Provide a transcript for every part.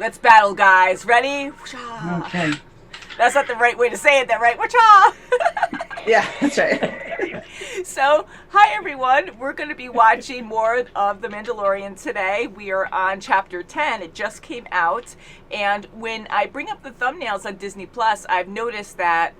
Let's battle, guys. Ready? Okay. That's not the right way to say it, right? Whatcha? Yeah, that's right. So, hi everyone. We're going to be watching more of The Mandalorian today. We are on Chapter 10. It just came out. And when I bring up the thumbnails on Disney Plus, I've noticed that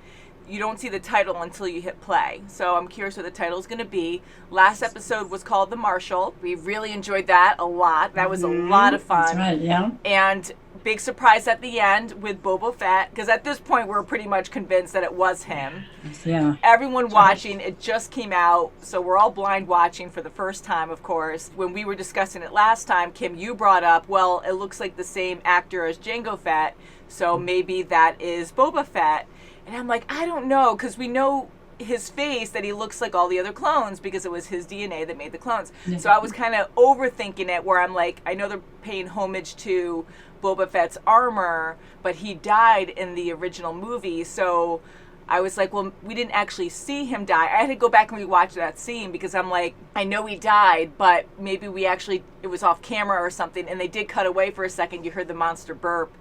you don't see the title until you hit play. So I'm curious what the title is going to be. Last episode was called The Marshal. We really enjoyed that a lot. That was a lot of fun. That's right, yeah. And big surprise at the end with Boba Fett, because at this point we're pretty much convinced that it was him. Yeah. Everyone watching, it just came out, so we're all blind watching for the first time, of course. When we were discussing it last time, Kim, you brought up, well, it looks like the same actor as Jango Fett, so maybe that is Boba Fett. And I'm like, I don't know, because we know his face, that he looks like all the other clones because it was his DNA that made the clones. Yeah. So I was kind of overthinking it, where I'm like, I know they're paying homage to Boba Fett's armor, but he died in the original movie, so I was like, well, we didn't actually see him die. I had to go back and rewatch that scene because I'm like, I know he died, but maybe it was off camera or something, and they did cut away for a second. You heard the monster burp.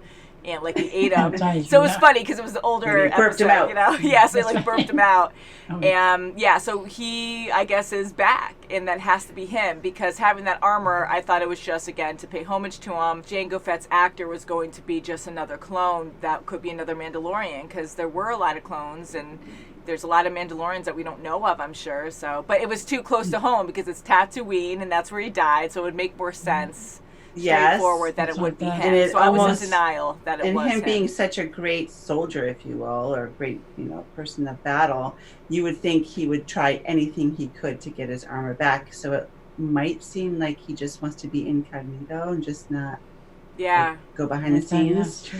And like he ate him. So it was funny because it was the older burped episode, him out. you know? Yeah, so he like burped him out. And yeah, so he, I guess, is back, and that has to be him, because having that armor, I thought it was just, again, to pay homage to him. Jango Fett's actor was going to be just another clone that could be another Mandalorian, because there were a lot of clones, and there's a lot of Mandalorians that we don't know of, I'm sure. So, but it was too close to home because it's Tatooine, and that's where he died, so it would make more sense. Straightforward that it would be him. So I was in denial that it was him. And him being such a great soldier, if you will, or a great, person of battle, you would think he would try anything he could to get his armor back. So it might seem like he just wants to be incognito and just not go behind the scenes.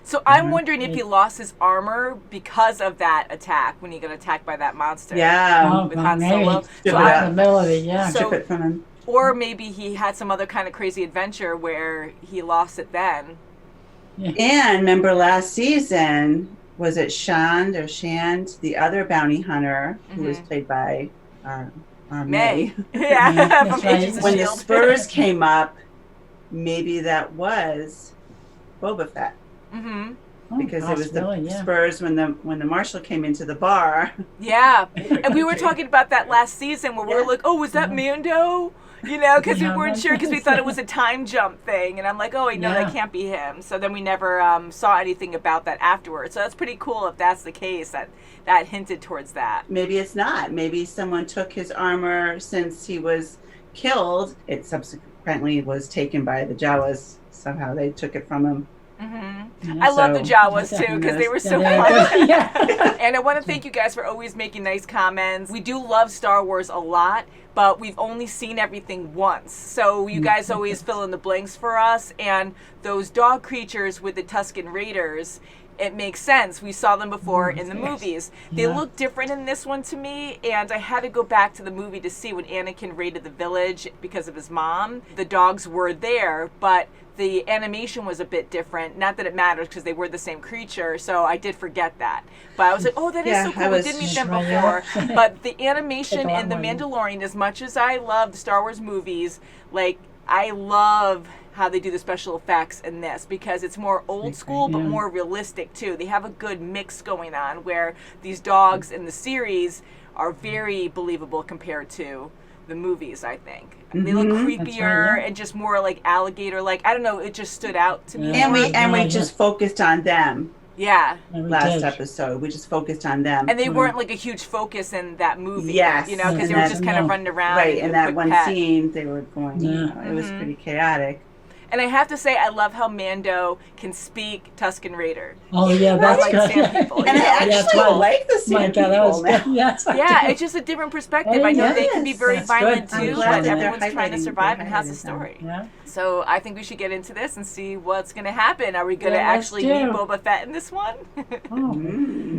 So I'm wondering if he lost his armor because of that attack, when he got attacked by that monster. Yeah. With Han Solo. So in the middle of it, yeah. Strip it from him. Or maybe he had some other kind of crazy adventure where he lost it then. Yeah. And remember last season, was it Shand, the other bounty hunter, who was played by May? Yeah, from right. When the Spurs came up, maybe that was Boba Fett. Because it was the Spurs when the Marshal came into the bar. Yeah, and we were talking about that last season where we were like, oh, was that Mando? Because we weren't sure, because we thought it was a time jump thing. And I'm like, oh, wait, no, that can't be him. So then we never saw anything about that afterwards. So that's pretty cool if that's the case, that hinted towards that. Maybe it's not. Maybe someone took his armor since he was killed. It subsequently was taken by the Jawas. Somehow they took it from him. I love the Jawas too, because they were so fun. And I want to thank you guys for always making nice comments. We do love Star Wars a lot, but we've only seen everything once. So you guys always fill in the blanks for us. And those dog creatures with the Tusken Raiders, it makes sense. We saw them before in the movies. They look different in this one to me, and I had to go back to the movie to see when Anakin raided the village because of his mom. The dogs were there, but the animation was a bit different. Not that it matters, because they were the same creature, so I did forget that. But I was like, oh, that is so cool. We did meet them before. But the animation in The Mandalorian, as much as I love the Star Wars movies, like, I love how they do the special effects in this, because it's more old school but more realistic too. They have a good mix going on where these dogs in the series are very believable compared to the movies, I think. They look creepier and just more like alligator, like, I don't know, it just stood out to me. And we just focused on them. Yeah. Last episode, we just focused on them. And they weren't like a huge focus in that movie. Yes. Because they were just kind of running around. Right, in that one scene, they were going, it was pretty chaotic. And I have to say, I love how Mando can speak Tusken Raider. Oh, yeah, that's good. Sand people, and I actually like the Sand people now. Yeah, it's just a different perspective. I know they can be very violent too, but everyone's trying to survive and has a story. Yeah. So I think we should get into this and see what's going to happen. Are we going to actually meet Boba Fett in this one?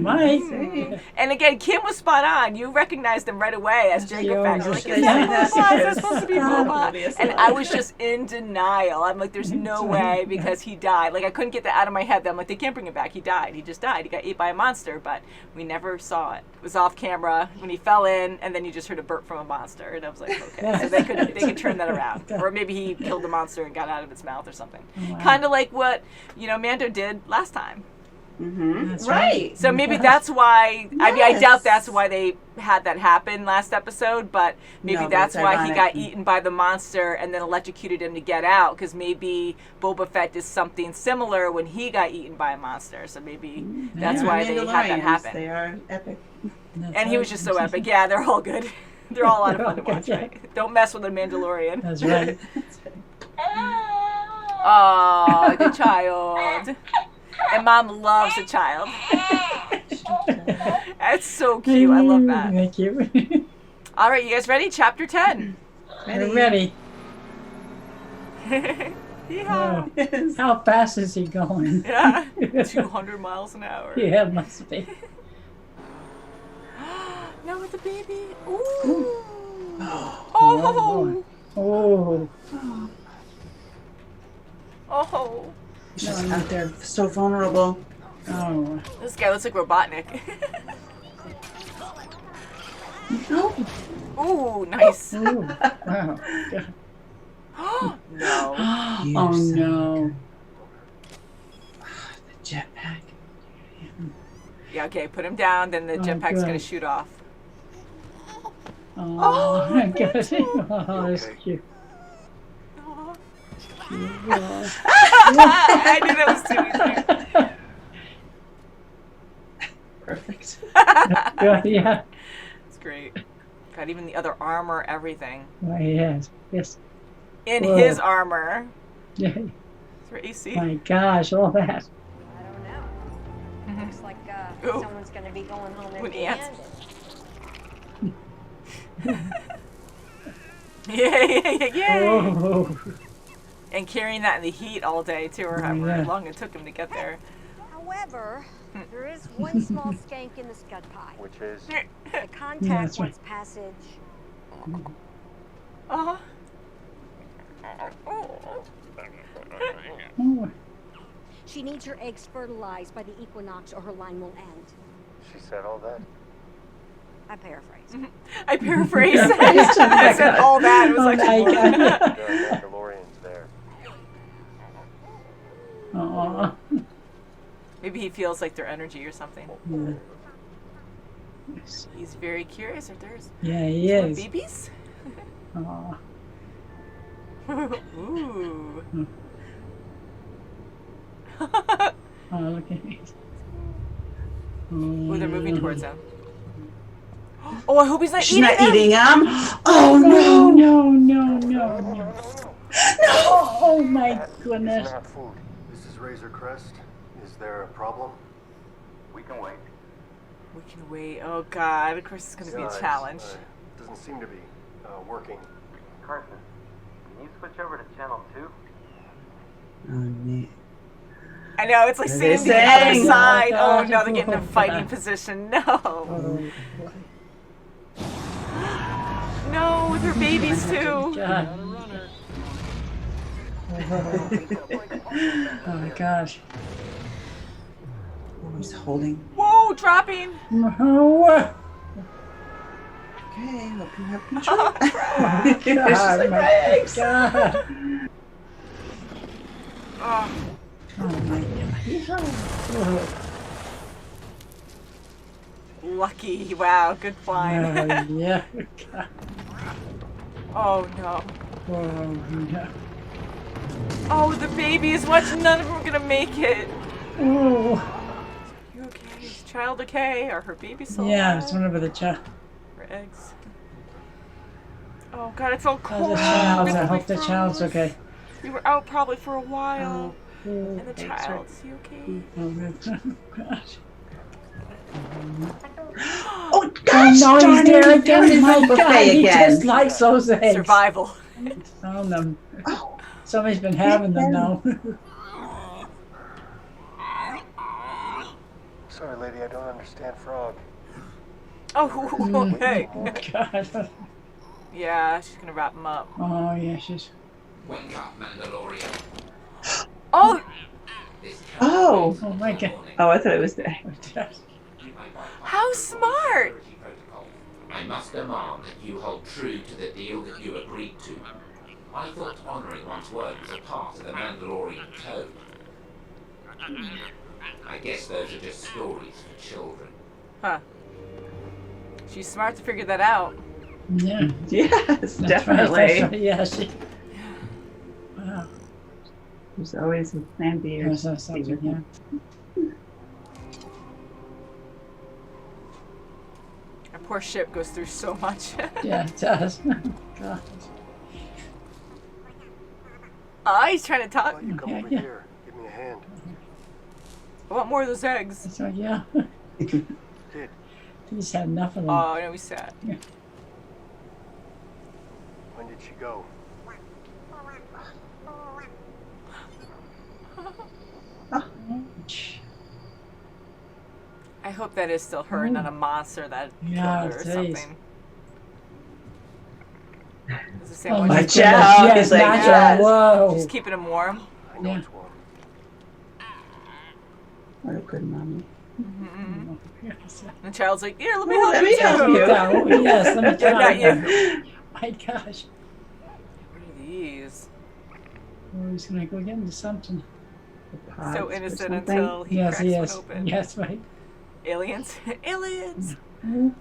Might. And again, Kim was spot on. You recognized him right away as Jango Fett. You're like, is that Boba? Is that supposed to be Boba? And I was just in denial. I'm like, like, there's no way because he died. Like, I couldn't get that out of my head. I'm like, they can't bring him back. He died. He just died. He got ate by a monster, but we never saw it. It was off camera when he fell in, and then you just heard a burp from a monster. And I was like, okay. So they could turn that around. Or maybe he killed the monster and got out of its mouth or something. Wow. Kind of like what, Mando did last time. Mm-hmm. Right. So maybe that's why. Yes. I mean, I doubt that's why they had that happen last episode, but maybe that's why he got eaten by the monster and then electrocuted him to get out. Because maybe Boba Fett is something similar when he got eaten by a monster. So maybe that's why they had that happen. They are epic. And he was just so epic. Yeah, they're all good. They're all a lot of fun to watch. Right? Don't mess with a Mandalorian. That's right. Oh, the child. And Mom loves a child. That's so cute. I love that. Thank you. All right, you guys ready? Chapter 10. We're ready. Yeah. Oh, how fast is he going? Yeah. 200 miles an hour. Yeah, it must be. No, with the baby. Ooh. Oh. Oh. Oh. Oh. She's just out there so vulnerable. Oh. This guy looks like Robotnik. Ooh, nice. Ooh. Wow. No. Oh no. The jetpack. Yeah, okay, put him down, then the jetpack's gonna shoot off. Oh, my gosh. Oh, that's cute. I knew that was too easy. Perfect. Yeah. It's great. Got even the other armor, everything. Oh, yes. Yes. In his armor. Yeah. For AC. My gosh, all that. I don't know. Looks like someone's going to be going home empty-handed. Yeah. Oh. And carrying that in the heat all day, too, or however long it took him to get there. However, there is one small skank in the scud pie. Which is? The contact wants passage. Uh-huh. Oh. She needs her eggs fertilized by the equinox or her line will end. She said all that? I paraphrase. I paraphrased. I said all that. It was like, There are Mandalorians there. Aww. maybe he feels like their energy or something. Yeah. He's very curious if there's He is. babies. Aww. Ooh. Oh, look at me. Ooh, they're moving towards him. Oh, I hope he's not She's eating not them. eating them. Oh no! No. Oh my goodness. It's not food. This is Razor Crest. Is there a problem? We can wait. We can wait. Oh God, of course it's going to be a challenge. Doesn't seem to be working. Carson, can you switch over to channel 2? Oh man. I know, it's like seeing the other side. Oh no, they're getting in a fighting position. No. Oh, No, with her babies too. God. Oh my gosh. Oh, he's holding. Whoa, dropping. Oh, Okay, hope you have control. God, my God. Oh. Oh my God. Lucky. Wow, good flying. Oh, yeah. God. Oh no. Oh, no. Oh, the babies. Watch, none of them are gonna make it. Oh. You okay? Is child okay? Are her babies still Yeah, alive? it's whenever the child. Her eggs. Oh God, it's all cold. Oh, the child. It's I hope like the child's froze. okay. We were out probably for a while. Oh, And the child, is he okay? gosh. Oh gosh! Oh, no, darn he's there it, again. he's My buffet God, he again. just likes those eggs. Survival. Found them. Oh. Somebody's been having them now. Sorry, lady, I don't understand frog. Oh, hey. God. Yeah, she's gonna wrap him up. Oh, yeah, she's. Wake up, Mandalorian. Oh! Oh! Oh my God. Oh, I thought it was there. How smart! I must demand that you hold true to the deal that you agreed to. I thought honoring one's word was a part of the Mandalorian code. I guess those are just stories for children. Huh. She's smart to figure that out. Yeah. Yes, That's definitely. Right, that's right. Yeah, she. Wow. There's always a plan B or There's something, yeah. Our poor ship goes through so much. Yeah, it does. God. Oh, he's trying to talk. Why don't you come Yeah, over yeah. here? Give me a hand. I want more of those eggs. That's right, yeah. Kid, He's had enough of them. Oh, no, he's sad. when did she go? I hope that is still her, not a monster that Yeah, killed her or geez. something. Does it say Oh what my she's- Watch out. goodness, He's like, yes, yes. Whoa. She's keeping him warm. I know Yeah. it's warm. What a good mommy. And the child's like, here, let me Oh, help let you me help too. you. Oh, yes, let me try. Not you. My gosh. What are these? Oh, he's gonna go get into something. Pods So or innocent something. until he Yes, cracks he one is. open. Yes, right. Aliens? Aliens! Ooh.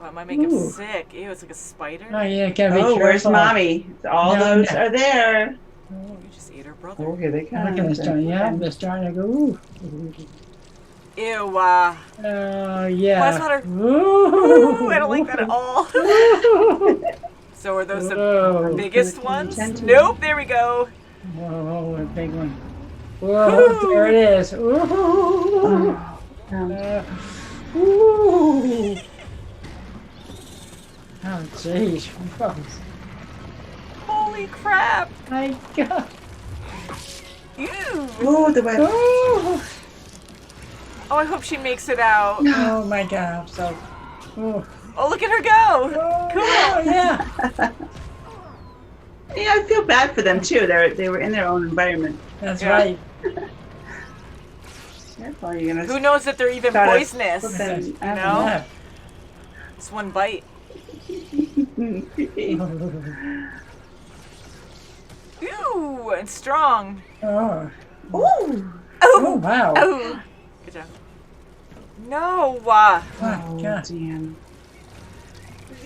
Well, it might make him Ooh. sick. Ew, it's like a spider. Oh, yeah, gotta be Oh, where's careful. mommy? All No, those no. are there. You just ate her brother. Oh, here they come. Look at this joint. Yeah, this joint. I go, ooh. Ew, Oh, yeah. Why's not her- Ooh. Ooh, I don't like that at all. Ooh. So are those the Whoa. biggest Can ones? you tend to- Nope, there we go. Whoa, a big one. Whoa, there it is. Ooh. Oh, Ooh. Oh, jeez. Gross. Holy crap. My God. Ew. oh, the web. Ooh. Oh, I hope she makes it out. Oh, my God. I'm so. Ooh. Oh, look at her go. Oh, Cool. yeah. Yeah, I feel bad for them too. They were in their own environment. That's Yeah. right. Careful, you're gonna. Who knows that they're even try to poisonous? put them You out. know? Yeah. It's one bite. Creepy. Ew, and strong. Oh. Ooh. Oh, Oh, wow. oh. Good job. No. My Oh, God. damn.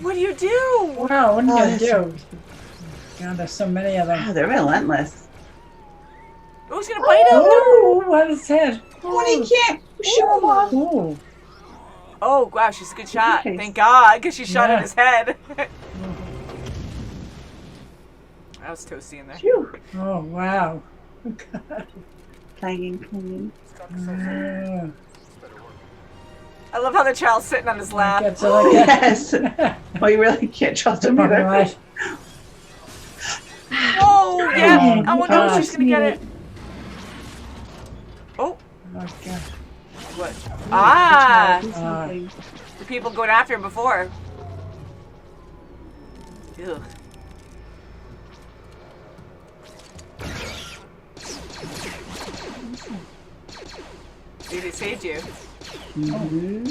What do you do? Wow, what are you Oh, going to that's- do? God, there's so many of them. Oh, they're relentless. Who's gonna bite him? Oh, what is that? Oh, he can't shoot him off. Oh. Oh, wow, she's a good shot. Nice. Thank God, because she shot Yeah. in his head. That was toasty in there. Phew. Oh, wow. God. Clanging. Oh. I love how the child's sitting on his lap. Gets it like that. Yes. Well, you really can't trust him either. Right. Oh, yeah. Oh, Oh, no, she's gonna get it. Oh, Oh, God. what? Ah, Do something. the people going after him before. Ugh. See, they saved you. Mhm.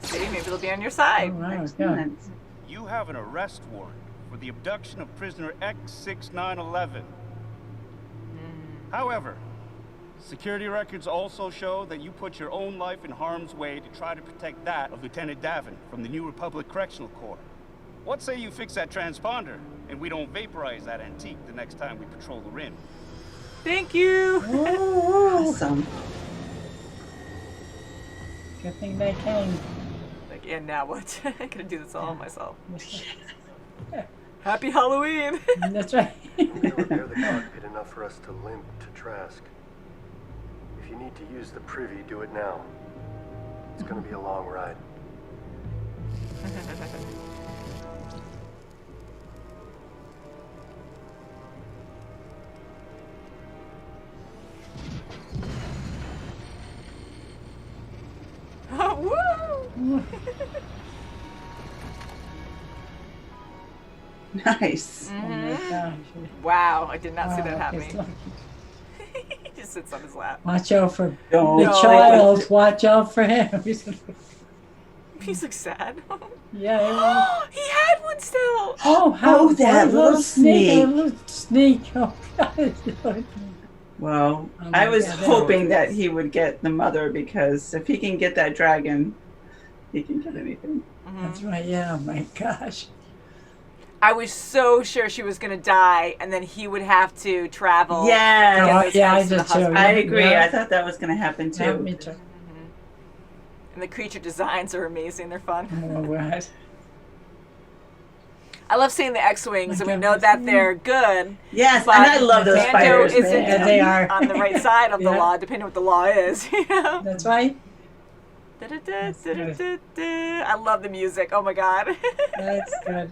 See, maybe they'll be on your Oh, side. wow. God. Excellent. You have an arrest warrant for the abduction of prisoner X6911. However, security records also show that you put your own life in harm's way to try to protect that of Lieutenant Davin from the New Republic Correctional Corps. What say you fix that transponder and we don't vaporize that antique the next time we patrol the rim? Thank you. Oh, Awesome. good thing they came. Like, and now what? I gotta do this all myself. Happy Halloween. That's right. They repair the cockpit enough for us to limp to Trask. If you need to use the privy, do it now. It's gonna be a long ride. Woo! Nice. Oh, gosh. Wow, I did not see that He's happening. lucky. He just sits on his lap. Watch out for Don't. the child. Watch out for him. He's like sad. Yeah. He had one still. Oh, Oh, that little snake. A little snake. Oh, God. Well, Oh my I was God, hoping that he would get the mother, because if he can get that dragon, he can get anything. That's right. Yeah. Oh my gosh. I was so sure she was going to die, and then he would have to travel. Yeah. Get those Yeah, I eggs to the did too. husband. I agree. Yeah. I thought that was going to happen too. Yeah, me too. And the creature designs are amazing. They're fun. Oh, right. I love seeing the X-Wings, and we know that they're good. Yes, But and I love those Mando fighters. isn't man. Yeah, they are. on the right side of the Yeah. law, depending on what the law is. You know? That's right. I love the music. Oh my God. That's good.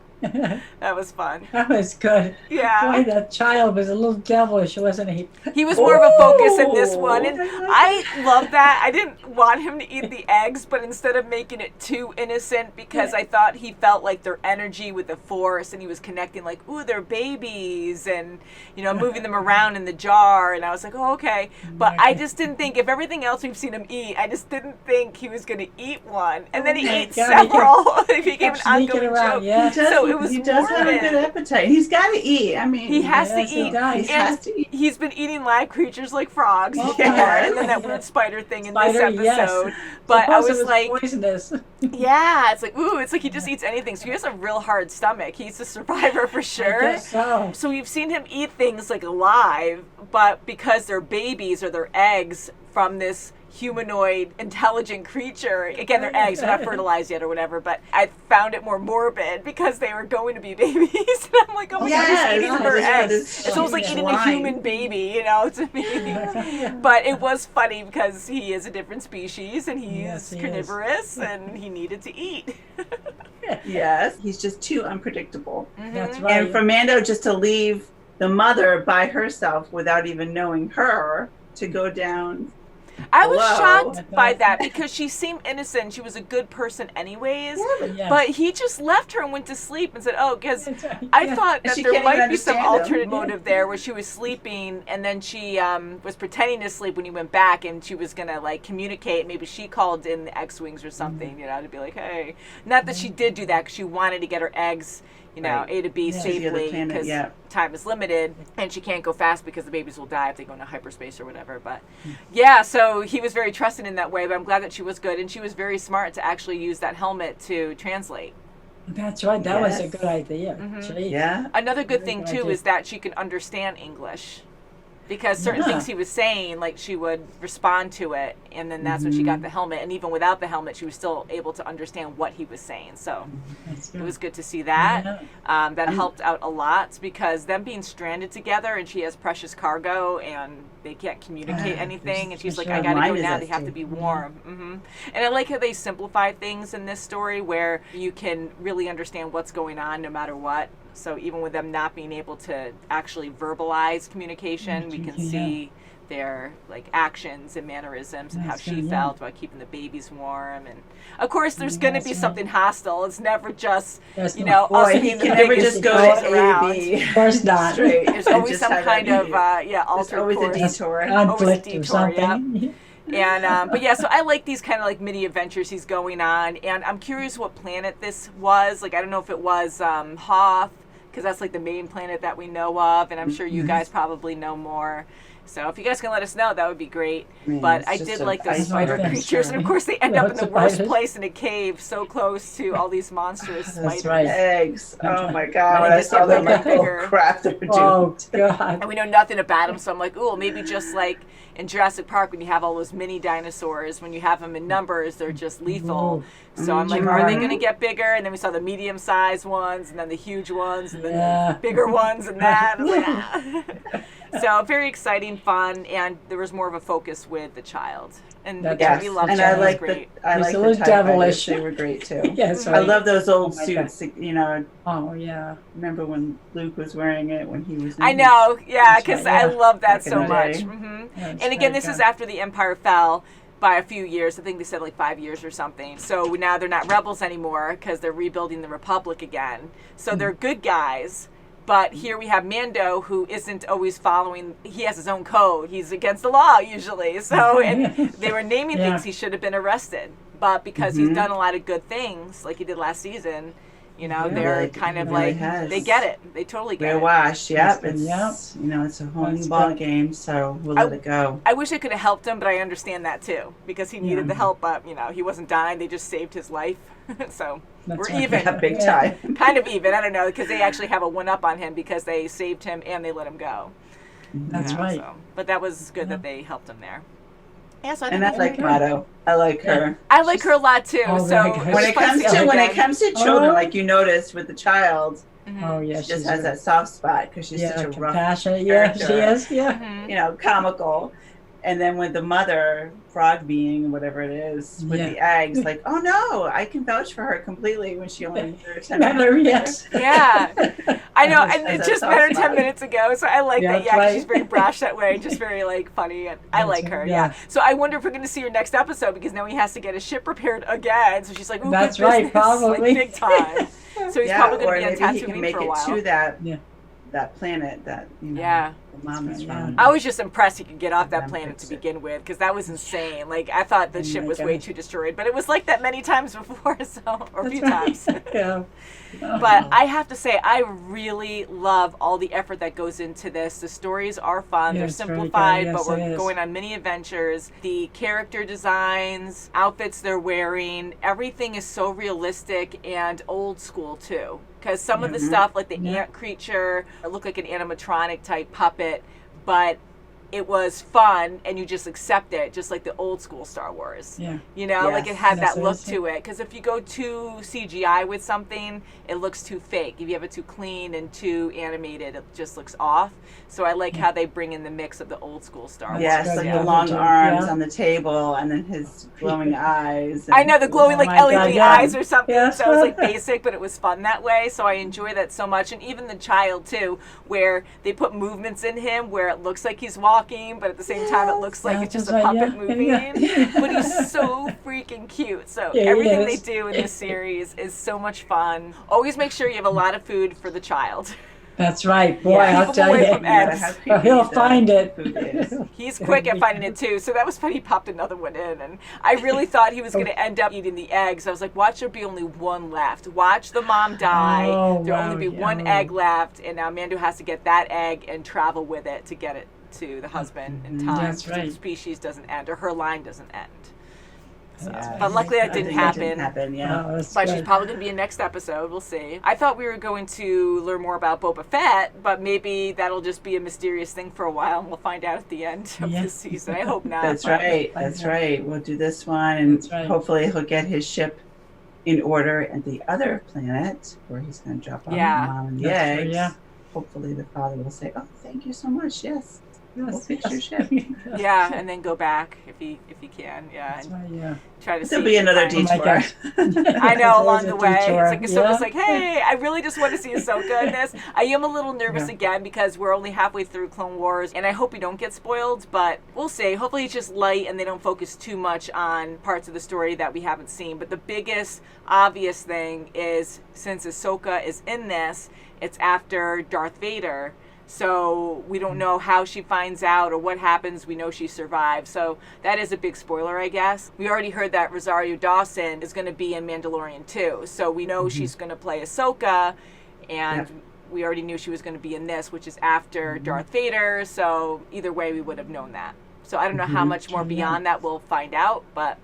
That was fun. That was good. Yeah. Boy, that child was a little devilish, wasn't he? He was more of a focus in this Ooh. one, and I love that. I didn't want him to eat the eggs, but instead of making it too innocent, because I thought he felt like their energy with the Force, and he was connecting like, ooh, they're babies, and moving them around in the jar, and I was like, oh, okay. But I just didn't think, if everything else we've seen him eat, I just didn't think he was going to eat one, and then he ate God, several. It became an kept sneaking ongoing around, joke. yeah. So it was he does have a morbid. good appetite. He's got to eat. I mean, He has to Yes, he eat. does. He And has to eat. he's been eating live creatures like frogs Oh, before, yes. and then that weird spider thing in Spider, this yes. episode. But I Suppose was it like, poisonous. yeah, it's like he just eats anything. So he has a real hard stomach. He's a survivor for I sure. guess so. So we've seen him eat things like alive, but because they're babies or they're eggs from this humanoid intelligent creature, again, they're eggs, they're not fertilized yet or whatever, but I found it more morbid because they were going to be babies. And I'm like, oh my God, he's eating her eggs. It's almost like eating a human baby, to me. But it was funny because he is a different species, and he's Yes, he carnivorous, and he needed to eat. Yes, he's just too unpredictable. That's right. And for Mando just to leave the mother by herself without even knowing her to go down. I was Hello? shocked by that because she seemed innocent. She was a good person anyways. Yeah. But he just left her and went to sleep and said, oh, because That's right. I thought that she there can't might even be some understand him. alternate motive there where she was sleeping and then she was pretending to sleep when he went back, and she was going to like communicate. Maybe she called in the X-Wings or something, to be like, hey. Not that she did do that because she wanted to get her eggs, Right. A to B Yeah. To the other safely planet, because yeah. time is limited and she can't go fast because the babies will die if they go into hyperspace or whatever. But yeah, so he was very trusting in that way, but I'm glad that she was good, and she was very smart to actually use that helmet to translate. That's right. That was a Yes. good idea. Gee. Yeah. Another good Very thing good too idea. is that she could understand English, because certain Yeah. things he was saying, like she would respond to it, and then that's when she got the helmet, and even without the helmet she was still able to understand what he was saying. So That's it good. was good to see that. Yeah. That helped out a lot, because them being stranded together, and she has precious cargo and they can't communicate Ah, anything, and she's for like, sure. I gotta Mine go is now, us they have too. to be warm. And I like how they simplify things in this story where you can really understand what's going on no matter what. So even with them not being able to actually verbalize communication, we can Yeah. see their like actions and mannerisms and how That's she good, yeah. felt about keeping the babies warm. And of course there's going to That's be right. something hostile. It's never just That's us Boy, he being the can never biggest just go goes to around. A to B. Of course not. Straight. There's and always just some have kind that of immediate- altered There's always course. a detour. Conflict detour, or something. And but yeah, so I like these kind of like mini adventures he's going on, and I'm curious what planet this was. Like I don't know if it was Hoth, because that's like the main planet that we know of, and I'm sure you guys probably know more. So if you guys can let us know, that would be great. mean, But it's I just did a like those ice spider creature. creatures, and of course they end up in Lots the of worst spiders. place in a cave, so close to all these monstrous That's spiders. right. Eggs. Oh my God! And When they I just saw get them, bigger like, and bigger. oh crap, they're doomed. Oh God. And we know nothing about them, so I'm like, ooh, maybe just like in Jurassic Park when you have all those mini dinosaurs, when you have them in numbers, they're just lethal. So I'm like, are they going to get bigger? And then we saw the medium-sized ones, and then the huge ones, and then Yeah. the bigger ones, and that. I was like, ah. So very exciting, fun, and there was more of a focus with the child. And That's again, Yes, we love and Cheng, I like he's great. the I He's like a the little TIE fighters. devilish. They were great too. Yes, I right. love those old Oh my God. suits. You know, Oh yeah. remember when Luke was wearing it when he was? In I know, yeah, That's because right, I yeah. love that Back in so the much. day. That's And again, very this is good. after the Empire fell by a few years. I think they said like 5 years or something. So now they're not rebels anymore because they're rebuilding the Republic again. So they're good guys, But here we have Mando, who isn't always following. He has his own code. He's against the law usually. So, and they were naming things he should have been arrested. But because he's done a lot of good things, like he did last season, you know, they're kind of like, they get it. They totally get it. Wash, yep. It's, you know, it's a whole new ball game, so we'll let it go. I wish I could have helped him, but I understand that too, because he needed the help, but, you know, he wasn't dying. They just saved his life. So we're even. Yeah, big time. Kind of even. I don't know, because they actually have a one-up on him because they saved him and they let him go. That's right. So, but that was good that they helped him there. Yeah, so I think and I like Motto. I like her. I like her a lot too. So when it comes to children, like you noticed with the child, oh yeah, she just has that soft spot because she's such a rough compassionate. character, She is. Yeah. You know, comical. And then with the mother, frog being whatever it is, with the eggs, like, oh no, I can vouch for her completely when she only met her 10 minutes. Yes. Yeah. I know, and it just met her 10 minutes ago, so I like that. Yeah, right. she's very brash that way, just very like funny, and I like her. Yeah. So I wonder if we're going to see her next episode because now he has to get his ship repaired again. So she's like, ooh, that's good right, business, probably like, big time. So he's probably going to be on maybe he can Tatooine make for a it while. to that planet that the mom is from. I was just impressed he could get off that planet to begin with because that was insane. Like I thought the ship was way too destroyed, but it was like that many times before, or a few times. Yeah. But I have to say, I really love all the effort that goes into this. The stories are fun. They're simplified, but we're going on many adventures. The character designs, outfits they're wearing, everything is so realistic and old school too. Because some of the stuff, like the ant creature, it looked like an animatronic type puppet, but it was fun and you just accept it, just like the old school Star Wars. Yeah. You know, like it had that look to it. Because if you go too CGI with something, it looks too fake. If you have it too clean and too animated, it just looks off. So I like how they bring in the mix of the old school Star Wars. Yes, like the long arms on the table and then his glowing eyes. I know, the glowing like LED eyes or something. Yes. So it was like basic, but it was fun that way. So I enjoy that so much. And even the child too, where they put movements in him where it looks like he's walking, but at the same time it looks like it's just a puppet moving. But he's so freaking cute. So everything they do in this series is so much fun. Always make sure you have a lot of food for the child. That's right. Boy, I'll tell you. He'll find it. He's quick at finding it too. So that was funny. He popped another one in. And I really thought he was going to end up eating the eggs. I was like, watch there be only one left. Watch the mom die. There'll only be one egg left. And now Mando has to get that egg and travel with it to get it to the husband in time. That's right. So the species doesn't end, or her line doesn't end. So, but luckily that didn't happen. But she's probably going to be in next episode. We'll see. I thought we were going to learn more about Boba Fett, but maybe that'll just be a mysterious thing for a while, and we'll find out at the end of this season. I hope not. That's right. That's right. We'll do this one, and hopefully he'll get his ship in order at the other planet where he's going to drop off the mom and the eggs. Hopefully the father will say, "Oh, thank you so much. Yes. We'll fix your ship." And then go back if he can. Try to There'll be another detour. I know, along the way. It's like Ahsoka's like, hey, I really just want to see Ahsoka in this. I am a little nervous again because we're only halfway through Clone Wars, and I hope we don't get spoiled, but we'll see. Hopefully it's just light and they don't focus too much on parts of the story that we haven't seen. But the biggest obvious thing is, since Ahsoka is in this, it's after Darth Vader. So we don't know how she finds out or what happens. We know she survived. So that is a big spoiler, I guess. We already heard that Rosario Dawson is going to be in Mandalorian too. So we know she's going to play Ahsoka, and we already knew she was going to be in this, which is after Darth Vader. So either way, we would have known that. So I don't know how much more beyond that we'll find out, but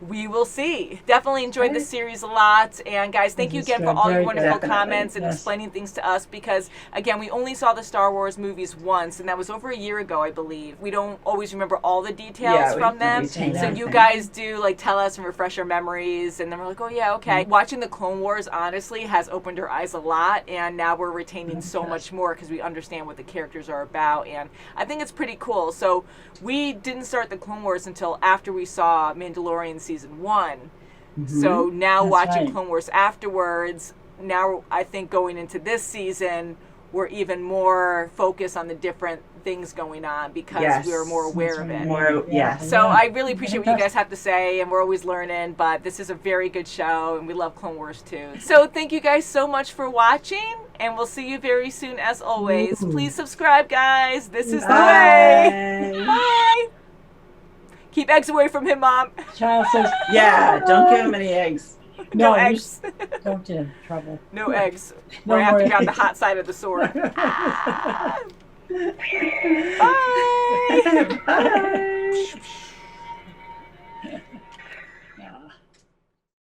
we will see. Definitely enjoyed this series a lot. And guys, thank you again for all your wonderful comments and explaining things to us, because again, we only saw the Star Wars movies once, and that was over a year ago, I believe. We don't always remember all the details from them. So you guys do like tell us and refresh our memories, and then we're like, oh yeah, okay. Watching the Clone Wars honestly has opened our eyes a lot, and now we're retaining so much more because we understand what the characters are about, and I think it's pretty cool. So we didn't start the Clone Wars until after we saw Mandalorian season 1. So now watching Clone Wars afterwards, now I think going into this season, we're even more focused on the different things going on because we're more aware of it. So I really appreciate what you guys have to say, and we're always learning, but this is a very good show, and we love Clone Wars too. So thank you guys so much for watching, and we'll see you very soon as always. Please subscribe, guys. This is the way. Bye. Keep eggs away from him, Mom. Child says, don't give him any eggs. No eggs. Don't get in trouble. No eggs. Or I have to grab the hot side of the sword. Bye. Bye.